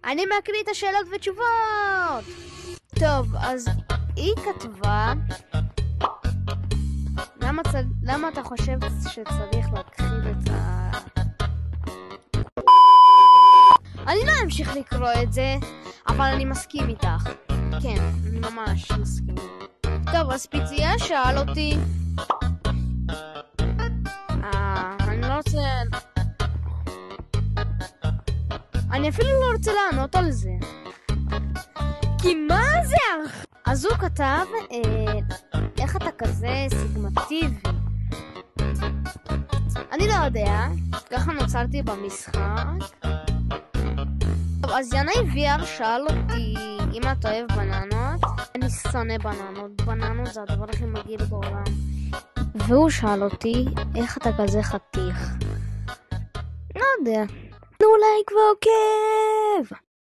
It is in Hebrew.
אני מקריא את השאלות ותשובות. טוב, אז היא כתבה, למה אתה חושב שצריך להתחיל את ה... אני לא אמשיך לקרוא את זה, אבל אני מסכים איתך. כן, אני ממש מסכים. טוב, אז פיציה שאל אותי, אני לא רוצה... אני אפילו לא רוצה לענות על זה. כי מה זה? אז הוא כתב, איך אתה כזה סיגמטיבי? אני לא יודע, ככה נוצרתי במשחק. טוב, אז ינאי ויאר שאל אותי אם אתה אוהב בננות. אני שונא בננות, בננות זה הדבר הכי מגעיל בעולם. והוא שאל אותי, איך אתה כזה חתיך? לא יודע. תנו לייק ועוקב!